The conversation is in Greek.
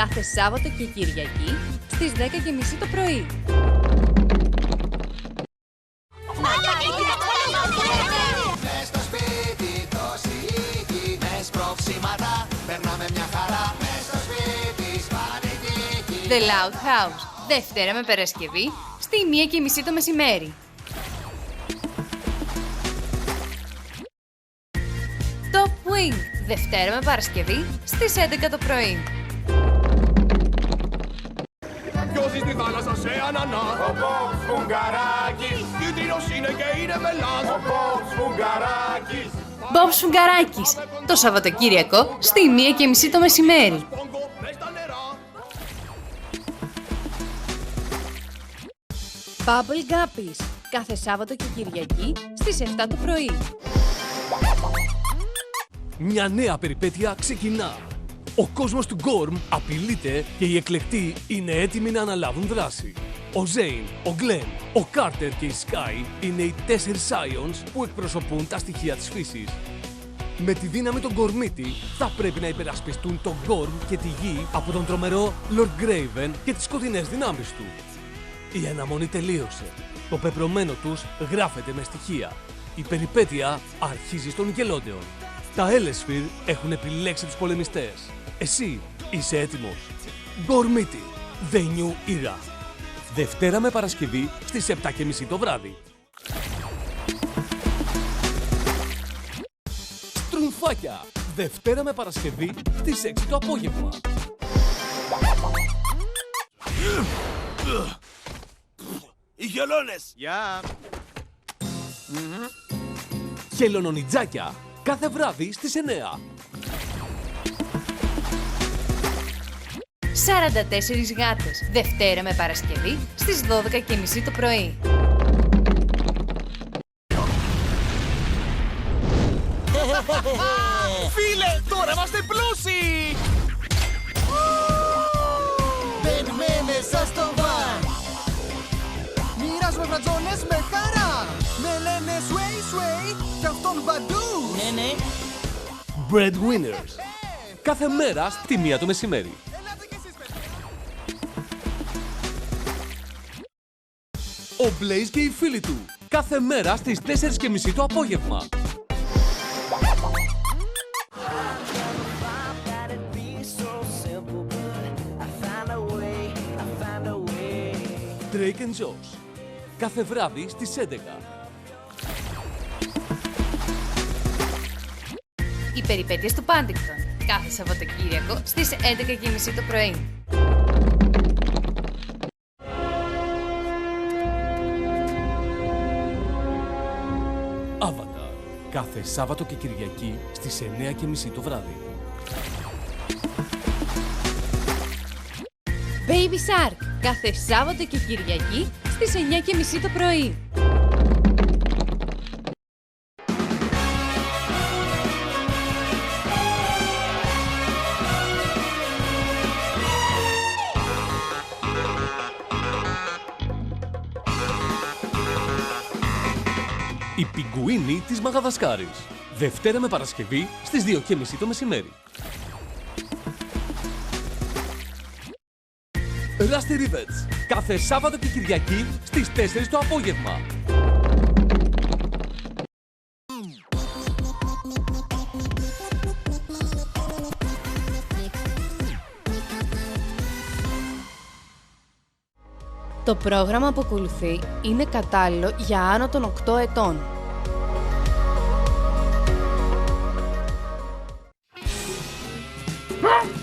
κάθε Σάββατο και Κυριακή στις 10:30 το πρωί. Μες στο σπίτι το σιίκι, με σπρώξιματα περνάμε μια χαρά. Μες στο σπίτι σπανικίκι. The Loud House, Δευτέρα με Παρασκευή, στη 1:30 το μεσημέρι. Top Wing, Δευτέρα με Παρασκευή, στις 11 το πρωί. Ποιος στη θάλασσα σε ανανά. Ο Μπομ Σφουγγαράκης, Κινδύνος είναι και είναι μελάς. ο Μπομ Σφουγγαράκης. Μπομπ Σφουγγαράκης, το Σαββατοκύριακο, στη 1:30 το μεσημέρι. Πόγκο μες στα νερά. Bubble Guppies, κάθε Σάββατο και Κυριακή, στις 7 το πρωί. Μια νέα περιπέτεια ξεκινά. Ο κόσμος του Γκόρμ απειλείται και οι εκλεκτοί είναι έτοιμοι να αναλάβουν δράση. Ο Ζέιν, ο Γκλεν, ο Κάρτερ και η Σκάι είναι οι 4 Scions που εκπροσωπούν τα στοιχεία της φύσης. Με τη δύναμη των Γκορμίτη θα πρέπει να υπερασπιστούν τον Γκόρμ και τη γη από τον τρομερό Lord Graven και τις σκοτεινές δυνάμεις του. Η αναμονή τελείωσε. Το πεπρωμένο τους γράφεται με στοιχεία. Η περιπέτεια αρχίζει στο Nickelodeon. Τα Έλεσφυρ έχουν επιλέξει τους πολεμιστές. Εσύ είσαι έτοιμος. Γκορμίτη, The New Era. Δευτέρα με Παρασκευή στις 7:30 το βράδυ. Στρουμφάκια, Δευτέρα με Παρασκευή στις 6 το απόγευμα. Οι χελώνες. Γεια! Χελονονιτζάκια, κάθε βράδυ στις 9. 44 γάτες, Δευτέρα με Παρασκευή, στις 12:30 το πρωί. Φίλε, τώρα είμαστε πλούσιοι. Μπαίνουμε μέσα στο βαν. Μοιράζουμε φρατζόνες με χαρά. Με λένε sway sway κι αυτόν παντού. Ναι, ναι. Breadwinners, κάθε μέρα στη 1 το μεσημέρι. Ελάτε κι εσείς παιδιά. Ο Blaze και οι φίλοι του, κάθε μέρα στις 4:30 το απόγευμα. Drake and Josh, κάθε βράδυ στις 11. Οι περιπέτειες του Πάντιγκτον, κάθε Σαββατοκύριακο, στις 11:30 το πρωί. Avatar, κάθε Σάββατο και Κυριακή στις 9:30 το βράδυ. Baby Shark, κάθε Σάββατο και Κυριακή, στις 9:30 το πρωί. Η πιγκουίνη της Μαγαδασκάρης, Δευτέρα με Παρασκευή στις 2:30 το μεσημέρι. Rusty Rivets, κάθε Σάββατο και Κυριακή στις 4 το απόγευμα. Το πρόγραμμα που ακολουθεί είναι κατάλληλο για άνω των 8 ετών.